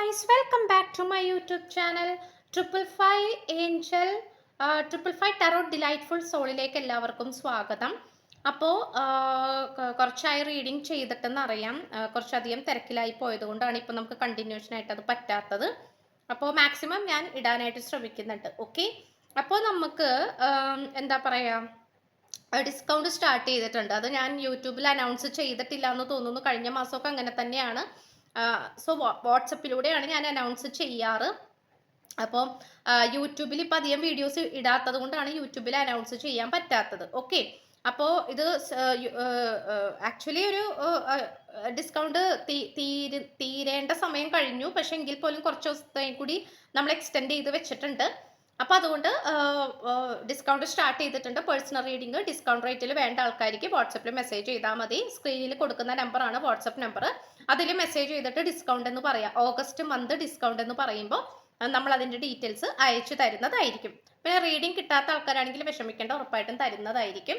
guys, welcome back to my YouTube channel Triple Five Angel Triple Five Tarot Delightful സോളിലേക്ക് എല്ലാവർക്കും സ്വാഗതം. അപ്പോൾ കുറച്ചായി reading ചെയ്തിട്ടെന്ന് അറിയാം, കുറച്ചധികം തിരക്കിലായി പോയതുകൊണ്ടാണ് ഇപ്പോൾ നമുക്ക് കണ്ടിന്യൂഷൻ ആയിട്ട് അത് പറ്റാത്തത്. അപ്പോൾ മാക്സിമം ഞാൻ ഇടാനായിട്ട് ശ്രമിക്കുന്നുണ്ട്. ഓക്കെ, അപ്പോൾ നമുക്ക് എന്താ പറയുക, ഡിസ്കൗണ്ട് സ്റ്റാർട്ട് ചെയ്തിട്ടുണ്ട്. അത് ഞാൻ യൂട്യൂബിൽ അനൗൺസ് ചെയ്തിട്ടില്ല എന്ന് തോന്നുന്നു. കഴിഞ്ഞ മാസമൊക്കെ അങ്ങനെ തന്നെയാണ്. സോ വാട്സപ്പിലൂടെയാണ് ഞാൻ അനൗൺസ് ചെയ്യാറ്. അപ്പോൾ യൂട്യൂബിൽ ഇപ്പം അധികം വീഡിയോസ് ഇടാത്തത് കൊണ്ടാണ് യൂട്യൂബിൽ അനൗൺസ് ചെയ്യാൻ പറ്റാത്തത്. ഓക്കെ, അപ്പോൾ ഇത് ആക്ച്വലി ഒരു ഡിസ്കൗണ്ട് തീരേണ്ട സമയം കഴിഞ്ഞു. പക്ഷെ എങ്കിൽ പോലും കുറച്ച് ദിവസത്തേക്കും കൂടി നമ്മൾ എക്സ്റ്റെൻഡ് ചെയ്ത് വെച്ചിട്ടുണ്ട്. അപ്പോൾ അതുകൊണ്ട് ഡിസ്കൗണ്ട് സ്റ്റാർട്ട് ചെയ്തിട്ടുണ്ട്. പേഴ്സണൽ റീഡിംഗ് ഡിസ്കൗണ്ട് റേറ്റിൽ വേണ്ട ആൾക്കാർക്ക് വാട്സപ്പിൽ മെസ്സേജ് ചെയ്താൽ മതി. സ്ക്രീനിൽ കൊടുക്കുന്ന നമ്പറാണ് വാട്സപ്പ് നമ്പർ. അതിൽ മെസ്സേജ് ചെയ്തിട്ട് ഡിസ്കൗണ്ട് എന്ന് പറയാം. ഓഗസ്റ്റ് മന്ത് ഡിസ്കൗണ്ട് എന്ന് പറയുമ്പോൾ നമ്മൾ അതിൻ്റെ ഡീറ്റെയിൽസ് അയച്ചു തരുന്നതായിരിക്കും. പിന്നെ റീഡിംഗ് കിട്ടാത്ത ആൾക്കാരാണെങ്കിൽ വിഷമിക്കേണ്ട, ഉറപ്പായിട്ടും തരുന്നതായിരിക്കും.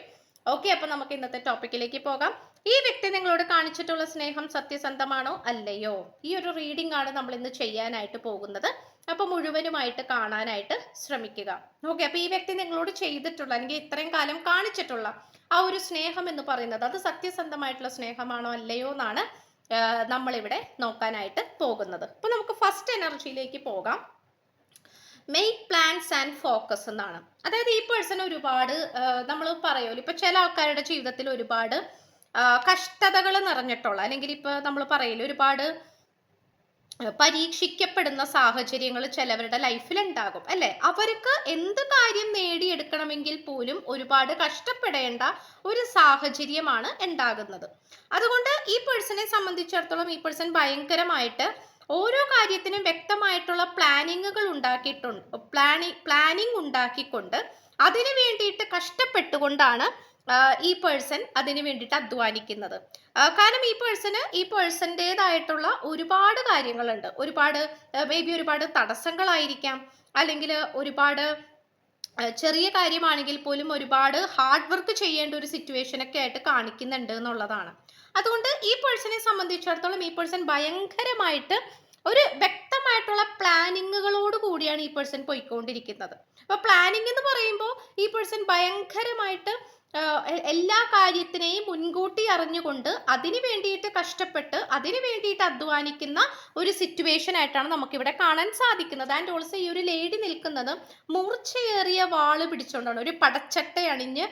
ഓക്കെ, അപ്പോൾ നമുക്ക് ഇന്നത്തെ ടോപ്പിക്കിലേക്ക് പോകാം. ഈ വ്യക്തി നിങ്ങളോട് കാണിച്ചിട്ടുള്ള സ്നേഹം സത്യസന്ധമാണോ അല്ലയോ? ഈ ഒരു റീഡിംഗ് ആണ് നമ്മൾ ഇന്ന് ചെയ്യാനായിട്ട് പോകുന്നത്. അപ്പോൾ മുഴുവനുമായിട്ട് കാണാനായിട്ട് ശ്രമിക്കുക. ഓക്കെ, അപ്പോൾ ഈ വ്യക്തി നിങ്ങളോട് ചെയ്തിട്ടുള്ള അല്ലെങ്കിൽ ഇത്രയും കാലം കാണിച്ചിട്ടുള്ള ആ ഒരു സ്നേഹം എന്ന് പറയുന്നത് അത് സത്യസന്ധമായിട്ടുള്ള സ്നേഹമാണോ അല്ലയോ എന്നാണ് നമ്മളിവിടെ നോക്കാനായിട്ട് പോകുന്നത്. അപ്പോൾ നമുക്ക് ഫസ്റ്റ് എനർജിയിലേക്ക് പോകാം. മെയ്ക്ക് പ്ലാൻസ് ആൻഡ് ഫോക്കസ് എന്നാണ്. അതായത് ഈ പേഴ്സൺ ഒരുപാട് നമ്മൾ പറയുമല്ലോ, ഇപ്പൊ ചില ആൾക്കാരുടെ ജീവിതത്തിൽ ഒരുപാട് കഷ്ടതകൾ നിറഞ്ഞിട്ടുള്ള, അല്ലെങ്കിൽ ഇപ്പൊ നമ്മൾ പറയില്ല, ഒരുപാട് പരീക്ഷിക്കപ്പെടുന്ന സാഹചര്യങ്ങൾ ചിലവരുടെ ലൈഫിൽ ഉണ്ടാകും അല്ലെ. അവർക്ക് എന്ത് കാര്യം നേടിയെടുക്കണമെങ്കിൽ പോലും ഒരുപാട് കഷ്ടപ്പെടേണ്ട ഒരു സാഹചര്യമാണ് ഉണ്ടാകുന്നത്. അതുകൊണ്ട് ഈ പേഴ്സണെ സംബന്ധിച്ചിടത്തോളം ഈ പേഴ്സൺ ഭയങ്കരമായിട്ട് ഓരോ കാര്യത്തിനും വ്യക്തമായിട്ടുള്ള പ്ലാനിങ്ങുകൾ പ്ലാനിങ് ഉണ്ടാക്കിക്കൊണ്ട് അതിനു വേണ്ടിയിട്ട് കഷ്ടപ്പെട്ടുകൊണ്ടാണ് ഈ പേഴ്സൺ അതിനു വേണ്ടിയിട്ട് അധ്വാനിക്കുന്നത്. കാരണം ഈ പേഴ്സൻ്റെതായിട്ടുള്ള ഒരുപാട് കാര്യങ്ങളുണ്ട്. ഒരുപാട് തടസ്സങ്ങളായിരിക്കാം, അല്ലെങ്കിൽ ഒരുപാട് ചെറിയ കാര്യമാണെങ്കിൽ പോലും ഒരുപാട് ഹാർഡ് വർക്ക് ചെയ്യേണ്ട ഒരു സിറ്റുവേഷൻ ഒക്കെ ആയിട്ട് കാണിക്കുന്നുണ്ട് എന്നുള്ളതാണ്. അതുകൊണ്ട് ഈ പേഴ്സണെ സംബന്ധിച്ചിടത്തോളം ഈ പേഴ്സൺ ഭയങ്കരമായിട്ട് ഒരു വ്യക്തമായിട്ടുള്ള പ്ലാനിങ്ങുകളോട് കൂടിയാണ് ഈ പേഴ്സൺ പോയിക്കൊണ്ടിരിക്കുന്നത്. അപ്പോൾ പ്ലാനിങ് എന്ന് പറയുമ്പോൾ ഈ പേഴ്സൺ ഭയങ്കരമായിട്ട് എല്ലാ കാര്യത്തിനെയും മുൻകൂട്ടി അറിഞ്ഞുകൊണ്ട് അതിന് വേണ്ടിയിട്ട് കഷ്ടപ്പെട്ട് അതിന് വേണ്ടിയിട്ട് അധ്വാനിക്കുന്ന ഒരു സിറ്റുവേഷൻ ആയിട്ടാണ് നമുക്കിവിടെ കാണാൻ സാധിക്കുന്നത്. ആൻഡ് ഓൾസോ ഈ ഒരു ലേഡി നിൽക്കുന്നത് മൂർച്ചയേറിയ വാള് പിടിച്ചുകൊണ്ടാണ്, ഒരു പടച്ചട്ട അണിഞ്ഞ്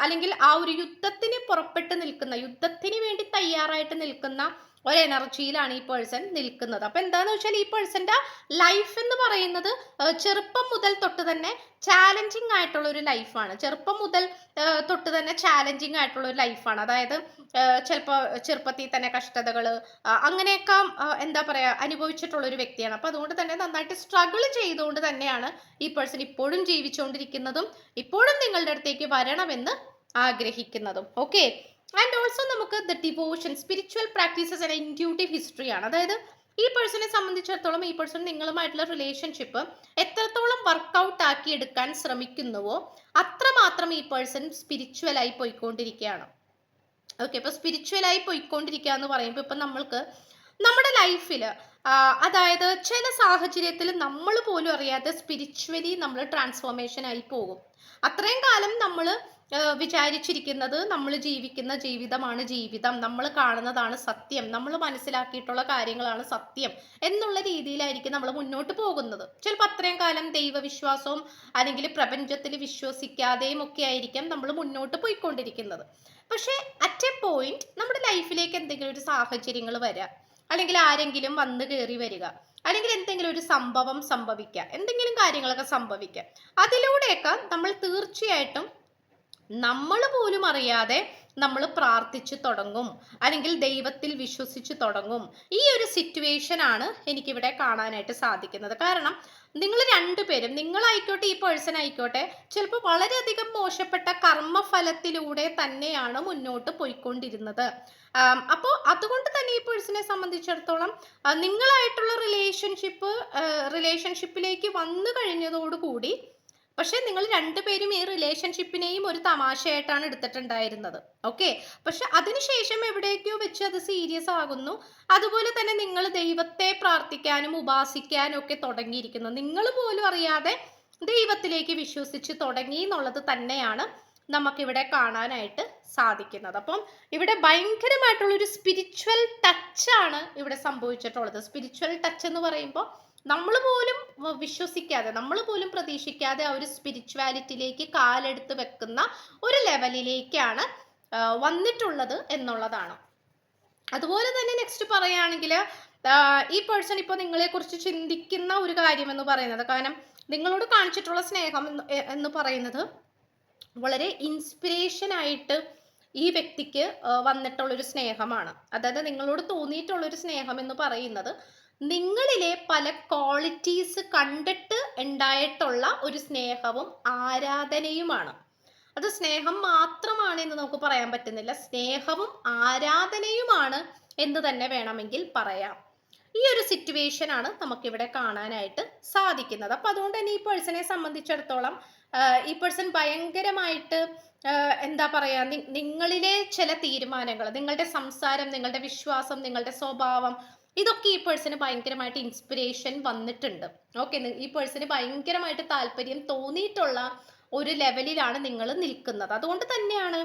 അല്ലെങ്കിൽ ആ ഒരു യുദ്ധത്തിന് പുറപ്പെട്ട് നിൽക്കുന്ന, യുദ്ധത്തിന് വേണ്ടി തയ്യാറായിട്ട് നിൽക്കുന്ന ഒരു എനർജിയിലാണ് ഈ പേഴ്സൺ നിൽക്കുന്നത്. അപ്പൊ എന്താന്ന് വെച്ചാൽ ഈ പേഴ്സന്റെ ലൈഫ് എന്ന് പറയുന്നത് ചെറുപ്പം മുതൽ തൊട്ട് തന്നെ ചാലഞ്ചിങ് ആയിട്ടുള്ള ഒരു ലൈഫാണ്. ചെറുപ്പം മുതൽ തൊട്ട് തന്നെ ചാലഞ്ചിങ് ആയിട്ടുള്ള ഒരു ലൈഫാണ്. അതായത് ചിലപ്പോൾ ചെറുപ്പത്തിൽ തന്നെ കഷ്ടതകൾ അങ്ങനെയൊക്കെ എന്താ പറയാ അനുഭവിച്ചിട്ടുള്ള ഒരു വ്യക്തിയാണ്. അപ്പൊ അതുകൊണ്ട് തന്നെ നന്നായിട്ട് സ്ട്രഗിൾ ചെയ്തുകൊണ്ട് തന്നെയാണ് ഈ പേഴ്സൺ ഇപ്പോഴും ജീവിച്ചുകൊണ്ടിരിക്കുന്നതും ഇപ്പോഴും നിങ്ങളുടെ അടുത്തേക്ക് വരണമെന്ന് ആഗ്രഹിക്കുന്നതും. ഓക്കെ, ആൻഡ് ഓൾസോ നമുക്ക് the devotion, spiritual practices and intuitive ഹിസ്റ്ററിയാണ്. അതായത് ഈ പേഴ്സണെ സംബന്ധിച്ചിടത്തോളം ഈ പേഴ്സൺ നിങ്ങളുമായിട്ടുള്ള റിലേഷൻഷിപ്പ് എത്രത്തോളം വർക്കൗട്ട് ആക്കി എടുക്കാൻ ശ്രമിക്കുന്നുവോ അത്രമാത്രം ഈ പേഴ്സൺ സ്പിരിച്വലായി പോയിക്കൊണ്ടിരിക്കുകയാണ്. ഓക്കെ, അപ്പോൾ സ്പിരിച്വലായി പോയിക്കൊണ്ടിരിക്കുക എന്ന് പറയുമ്പോൾ ഇപ്പം നമ്മൾക്ക് നമ്മുടെ ലൈഫിൽ അതായത് ചില സാഹചര്യത്തിൽ നമ്മൾ പോലും അറിയാതെ സ്പിരിച്വലി നമ്മൾ ട്രാൻസ്ഫോർമേഷൻ ആയി പോകും. അത്രയും കാലം നമ്മൾ വിചാരിച്ചിരിക്കുന്നത് നമ്മൾ ജീവിക്കുന്ന ജീവിതമാണ് ജീവിതം, നമ്മൾ കാണുന്നതാണ് സത്യം, നമ്മൾ മനസ്സിലാക്കിയിട്ടുള്ള കാര്യങ്ങളാണ് സത്യം എന്നുള്ള രീതിയിലായിരിക്കും നമ്മൾ മുന്നോട്ട് പോകുന്നത്. ചിലപ്പോൾ അത്രയും കാലം ദൈവവിശ്വാസവും അല്ലെങ്കിൽ പ്രപഞ്ചത്തിൽ വിശ്വസിക്കാതെയും ഒക്കെ ആയിരിക്കും നമ്മൾ മുന്നോട്ട് പോയിക്കൊണ്ടിരിക്കുന്നത്. പക്ഷേ അറ്റ് എ പോയിന്റ് നമ്മുടെ ലൈഫിലേക്ക് എന്തെങ്കിലും ഒരു സാഹചര്യങ്ങൾ വരിക, അല്ലെങ്കിൽ ആരെങ്കിലും വന്നു കയറി വരിക, അല്ലെങ്കിൽ എന്തെങ്കിലും ഒരു സംഭവം സംഭവിക്കുക, എന്തെങ്കിലും കാര്യങ്ങളൊക്കെ സംഭവിക്കുക, അതിലൂടെയൊക്കെ നമ്മൾ തീർച്ചയായിട്ടും നമ്മൾ പോലും അറിയാതെ നമ്മൾ പ്രാർത്ഥിച്ചു തുടങ്ങും, അല്ലെങ്കിൽ ദൈവത്തിൽ വിശ്വസിച്ച് തുടങ്ങും. ഈ ഒരു സിറ്റുവേഷൻ ആണ് എനിക്കിവിടെ കാണാനായിട്ട് സാധിക്കുന്നത്. കാരണം നിങ്ങൾ രണ്ടുപേരും, നിങ്ങളായിക്കോട്ടെ ഈ പേഴ്സൺ ആയിക്കോട്ടെ, ചിലപ്പോൾ വളരെയധികം മോശപ്പെട്ട കർമ്മഫലത്തിലൂടെ തന്നെയാണ് മുന്നോട്ട് പോയിക്കൊണ്ടിരുന്നത്. അപ്പോൾ അതുകൊണ്ട് തന്നെ ഈ പേഴ്സണെ സംബന്ധിച്ചിടത്തോളം നിങ്ങളായിട്ടുള്ള റിലേഷൻഷിപ്പിലേക്ക് വന്നു കഴിഞ്ഞതോടുകൂടി പക്ഷെ നിങ്ങൾ രണ്ടുപേരും ഈ റിലേഷൻഷിപ്പിനെയും ഒരു തമാശയായിട്ടാണ് എടുത്തിട്ടുണ്ടായിരുന്നത്. ഓക്കെ. പക്ഷെ അതിനുശേഷം എവിടേക്കോ വെച്ച് അത് സീരിയസ് ആകുന്നു. അതുപോലെ തന്നെ നിങ്ങൾ ദൈവത്തെ പ്രാർത്ഥിക്കാനും ഉപാസിക്കാനും ഒക്കെ തുടങ്ങിയിരിക്കുന്നു. നിങ്ങൾ പോലും അറിയാതെ ദൈവത്തിലേക്ക് വിശ്വസിച്ച് തുടങ്ങി എന്നുള്ളത് തന്നെയാണ് നമുക്കിവിടെ കാണാനായിട്ട് സാധിക്കുന്നത്. അപ്പം ഇവിടെ ഭയങ്കരമായിട്ടുള്ള ഒരു സ്പിരിച്വൽ ടച്ചാണ് ഇവിടെ സംഭവിച്ചിട്ടുള്ളത്. സ്പിരിച്വൽ ടച്ച് എന്ന് പറയുമ്പോൾ നമ്മൾ പോലും വിശ്വസിക്കാതെ, നമ്മൾ പോലും പ്രതീക്ഷിക്കാതെ ആ ഒരു സ്പിരിച്വാലിറ്റിയിലേക്ക് കാലെടുത്ത് വെക്കുന്ന ഒരു ലെവലിലേക്കാണ് വന്നിട്ടുള്ളത് എന്നുള്ളതാണ്. അതുപോലെ തന്നെ നെക്സ്റ്റ് പറയുകയാണെങ്കിൽ ഈ പേഴ്സൺ ഇപ്പോൾ നിങ്ങളെക്കുറിച്ച് ചിന്തിക്കുന്ന ഒരു കാര്യം എന്ന് പറയുന്നത്, കാരണം നിങ്ങളോട് കാണിച്ചിട്ടുള്ള സ്നേഹം എന്ന് പറയുന്നത് വളരെ ഇൻസ്പിറേഷൻ ആയിട്ട് ഈ വ്യക്തിക്ക് വന്നിട്ടുള്ളൊരു സ്നേഹമാണ്. അതായത് നിങ്ങളോട് തോന്നിയിട്ടുള്ളൊരു സ്നേഹം എന്ന് പറയുന്നത് നിങ്ങളിലെ പല ക്വാളിറ്റീസ് കണ്ടിട്ട് ഉണ്ടായിട്ടുള്ള ഒരു സ്നേഹവും ആരാധനയുമാണ്. അത് സ്നേഹം മാത്രമാണ് എന്ന് നമുക്ക് പറയാൻ പറ്റുന്നില്ല, സ്നേഹവും ആരാധനയുമാണ് എന്ന് തന്നെ വേണമെങ്കിൽ പറയാം. ഈ ഒരു സിറ്റുവേഷൻ ആണ് നമുക്കിവിടെ കാണാനായിട്ട് സാധിക്കുന്നത്. അപ്പൊ അതുകൊണ്ട് തന്നെ ഈ പേഴ്സണെ സംബന്ധിച്ചിടത്തോളം ഈ പേഴ്സൺ ഭയങ്കരമായിട്ട് എന്താ പറയാ, നിങ്ങളിലെ ചില തീരുമാനങ്ങൾ, നിങ്ങളുടെ സംസാരം, നിങ്ങളുടെ വിശ്വാസം, നിങ്ങളുടെ സ്വഭാവം, ഇതൊക്കെ ഈ പേഴ്സണ് ഭയങ്കരമായിട്ട് ഇൻസ്പിറേഷൻ വന്നിട്ടുണ്ട്. ഓക്കെ. ഈ പേഴ്സണ് ഭയങ്കരമായിട്ട് താല്പര്യം തോന്നിയിട്ടുള്ള ഒരു ലെവലിലാണ് നിങ്ങൾ നിൽക്കുന്നത്. അതുകൊണ്ട് തന്നെയാണ്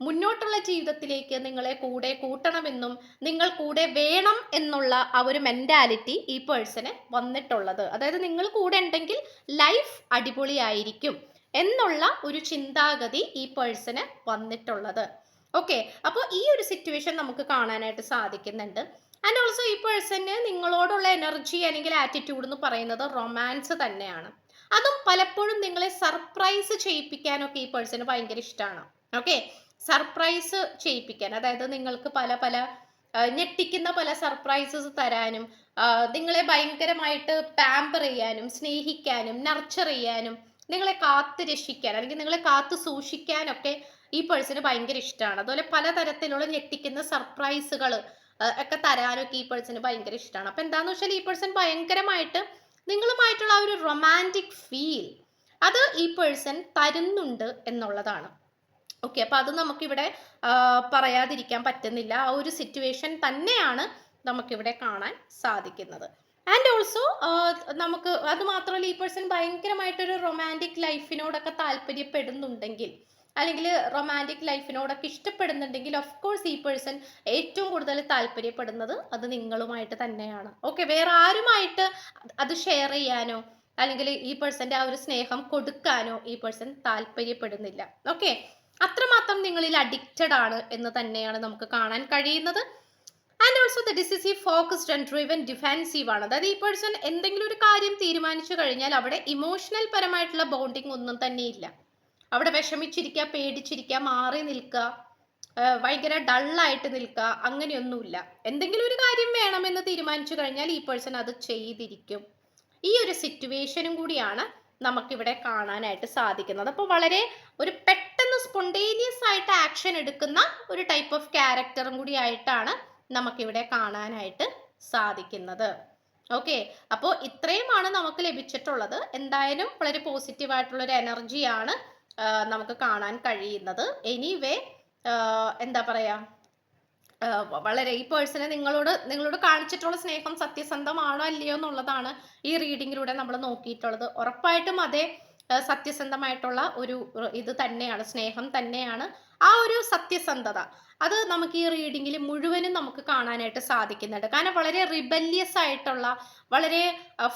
മുന്നോട്ടുള്ള ജീവിതത്തിലേക്ക് നിങ്ങളെ കൂടെ കൂട്ടണമെന്നും നിങ്ങൾ കൂടെ വേണം എന്നുള്ള ആ ഒരു മെന്റാലിറ്റി ഈ പേഴ്സണ് വന്നിട്ടുള്ളത്. അതായത് നിങ്ങൾ കൂടെ ഉണ്ടെങ്കിൽ ലൈഫ് അടിപൊളിയായിരിക്കും എന്നുള്ള ഒരു ചിന്താഗതി ഈ പേഴ്സണ് വന്നിട്ടുള്ളത്. ഓക്കെ. അപ്പോൾ ഈ ഒരു സിറ്റുവേഷൻ നമുക്ക് കാണാനായിട്ട് സാധിക്കുന്നുണ്ട്. ആൻഡ് ഓൾസോ ഈ പേഴ്സണ് നിങ്ങളോടുള്ള എനർജി അല്ലെങ്കിൽ ആറ്റിറ്റ്യൂഡ് എന്ന് പറയുന്നത് റൊമാൻസ് തന്നെയാണ്. അതും പലപ്പോഴും നിങ്ങളെ സർപ്രൈസ് ചെയ്യിപ്പിക്കാനൊക്കെ ഈ പേഴ്സണ് ഭയങ്കര ഇഷ്ടമാണ്. ഓക്കെ. സർപ്രൈസ് ചെയ്യിപ്പിക്കാൻ, അതായത് നിങ്ങൾക്ക് പല പല ഞെട്ടിക്കുന്ന പല സർപ്രൈസസ് തരാനും, നിങ്ങളെ ഭയങ്കരമായിട്ട് പാമ്പർ ചെയ്യാനും, സ്നേഹിക്കാനും, നർച്ചർ ചെയ്യാനും, നിങ്ങളെ കാത്തു രക്ഷിക്കാൻ അല്ലെങ്കിൽ നിങ്ങളെ കാത്തു സൂക്ഷിക്കാനൊക്കെ ഈ പേഴ്സണ് ഭയങ്കര ഇഷ്ടമാണ്. അതുപോലെ പലതരത്തിലുള്ള ഞെട്ടിക്കുന്ന സർപ്രൈസുകൾ ഒക്കെ തരാനൊക്കെ ഈ പേഴ്സണ് ഭയങ്കര ഇഷ്ടമാണ്. അപ്പൊ എന്താന്ന് വെച്ചാൽ ഈ പേഴ്സൺ ഭയങ്കരമായിട്ട് നിങ്ങളുമായിട്ടുള്ള ആ ഒരു റൊമാൻറ്റിക് ഫീൽ അത് ഈ പേഴ്സൺ തരുന്നുണ്ട് എന്നുള്ളതാണ്. ഓക്കെ. അപ്പൊ അത് നമുക്കിവിടെ പറയാതിരിക്കാൻ പറ്റുന്നില്ല. ആ ഒരു സിറ്റുവേഷൻ തന്നെയാണ് നമുക്കിവിടെ കാണാൻ സാധിക്കുന്നത്. ആൻഡ് ഓൾസോ നമുക്ക് അത് മാത്രമല്ല, ഈ പേഴ്സൺ ഭയങ്കരമായിട്ടൊരു റൊമാൻറ്റിക് ലൈഫിനോടൊക്കെ താല്പര്യപ്പെടുന്നുണ്ടെങ്കിൽ അല്ലെങ്കിൽ റൊമാൻറ്റിക് ലൈഫിനോടൊക്കെ ഇഷ്ടപ്പെടുന്നുണ്ടെങ്കിൽ ഓഫ് കോഴ്സ് ഈ പേഴ്സൺ ഏറ്റവും കൂടുതൽ താല്പര്യപ്പെടുന്നത് അത് നിങ്ങളുമായിട്ട് തന്നെയാണ്. ഓക്കെ. വേറെ ആരുമായിട്ട് അത് ഷെയർ ചെയ്യാനോ അല്ലെങ്കിൽ ഈ പേഴ്സന്റെ ആ ഒരു സ്നേഹം കൊടുക്കാനോ ഈ പേഴ്സൺ താല്പര്യപ്പെടുന്നില്ല. ഓക്കെ. അത്രമാത്രം നിങ്ങളിൽ അഡിക്റ്റഡ് ആണ് എന്ന് തന്നെയാണ് നമുക്ക് കാണാൻ കഴിയുന്നത്. And also the decisive, focused and driven, defensive ആണ്. അതായത് ഈ പേഴ്സൺ എന്തെങ്കിലും ഒരു കാര്യം തീരുമാനിച്ചു കഴിഞ്ഞാൽ അവിടെ ഇമോഷണൽ പരമായിട്ടുള്ള ബോണ്ടിങ് ഒന്നും തന്നെ ഇല്ല. അവിടെ വിഷമിച്ചിരിക്കുക, പേടിച്ചിരിക്കുക, മാറി നിൽക്കുക, ഭയങ്കര ഡള്ളായിട്ട് നിൽക്കുക, അങ്ങനെയൊന്നുമില്ല. എന്തെങ്കിലും ഒരു കാര്യം വേണമെന്ന് തീരുമാനിച്ചു കഴിഞ്ഞാൽ ഈ പേഴ്സൺ അത് ചെയ്തിരിക്കും. ഈ ഒരു സിറ്റുവേഷനും കൂടിയാണ് നമുക്കിവിടെ കാണാനായിട്ട് സാധിക്കുന്നത്. അപ്പോൾ വളരെ ഒരു പെട്ടെന്ന് സ്പോണ്ടേനിയസ് ആയിട്ട് ആക്ഷൻ എടുക്കുന്ന ഒരു ടൈപ്പ് ഓഫ് ക്യാരക്ടറും കൂടി ആയിട്ടാണ് നമുക്കിവിടെ കാണാനായിട്ട് സാധിക്കുന്നത്. ഓക്കെ. അപ്പോൾ ഇത്രയുമാണ് നമുക്ക് ലഭിച്ചിട്ടുള്ളത്. എന്തായാലും വളരെ പോസിറ്റീവായിട്ടുള്ള ഒരു എനർജിയാണ് നമുക്ക് കാണാൻ കഴിയുന്നത്. എനിവേ എന്താ പറയാ, വളരെ ഈ പേഴ്സണെ നിങ്ങളോട് കാണിച്ചിട്ടുള്ള സ്നേഹം സത്യസന്ധമാണോ അല്ലയോ എന്നുള്ളതാണ് ഈ റീഡിങ്ങിലൂടെ നമ്മൾ നോക്കിയിട്ടുള്ളത്. ഉറപ്പായിട്ടും അതേ സത്യസന്ധമായിട്ടുള്ള ഒരു ഇത് തന്നെയാണ്, സ്നേഹം തന്നെയാണ്. ആ ഒരു സത്യസന്ധത അത് നമുക്ക് ഈ റീഡിങ്ങിൽ മുഴുവനും നമുക്ക് കാണാനായിട്ട് സാധിക്കുന്നുണ്ട്. കാരണം വളരെ റിബല്യസ് ആയിട്ടുള്ള, വളരെ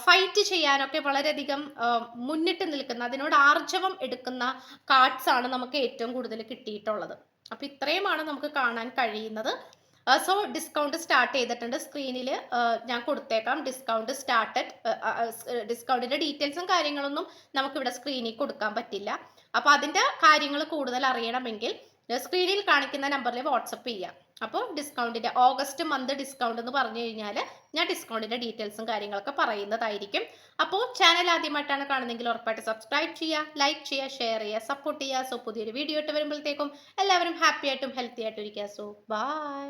ഫൈറ്റ് ചെയ്യാനൊക്കെ വളരെയധികം മുന്നിട്ട് നിൽക്കുന്ന, അതിനോട് ആർജവം എടുക്കുന്ന കാർഡ്സ് ആണ് നമുക്ക് ഏറ്റവും കൂടുതൽ കിട്ടിയിട്ടുള്ളത്. അപ്പൊ ഇത്രയുമാണ് നമുക്ക് കാണാൻ കഴിയുന്നത്. സോ ഡിസ്കൗണ്ട് സ്റ്റാർട്ട് ചെയ്തിട്ടുണ്ട്. സ്ക്രീനിൽ ഞാൻ കൊടുത്തേക്കാം. Discount started. ഡിസ്കൗണ്ടിന്റെ ഡീറ്റെയിൽസും കാര്യങ്ങളൊന്നും നമുക്കിവിടെ സ്ക്രീനിൽ കൊടുക്കാൻ പറ്റില്ല. അപ്പൊ അതിന്റെ കാര്യങ്ങൾ കൂടുതൽ അറിയണമെങ്കിൽ സ്ക്രീനിൽ കാണിക്കുന്ന നമ്പറിൽ വാട്സപ്പ് ചെയ്യാം. അപ്പോൾ ഡിസ്കൗണ്ടിന്റെ ഓഗസ്റ്റ് മന്ത് ഡിസ്കൗണ്ട് എന്ന് പറഞ്ഞു കഴിഞ്ഞാൽ ഞാൻ ഡിസ്കൗണ്ടിന്റെ ഡീറ്റെയിൽസും കാര്യങ്ങളൊക്കെ പറയുന്നതായിരിക്കും. അപ്പോൾ ചാനൽ ആദ്യമായിട്ടാണ് കാണുന്നതെങ്കിൽ ഉറപ്പായിട്ട് സബ്സ്ക്രൈബ് ചെയ്യുക, ലൈക്ക് ചെയ്യുക, ഷെയർ ചെയ്യുക, സപ്പോർട്ട് ചെയ്യുക. സോ പുതിയൊരു വീഡിയോ ഇട്ട് വരുമ്പോഴത്തേക്കും എല്ലാവരും ഹാപ്പി ആയിട്ടും ഹെൽത്തി ആയിട്ടും ഇരിക്കുക. So by.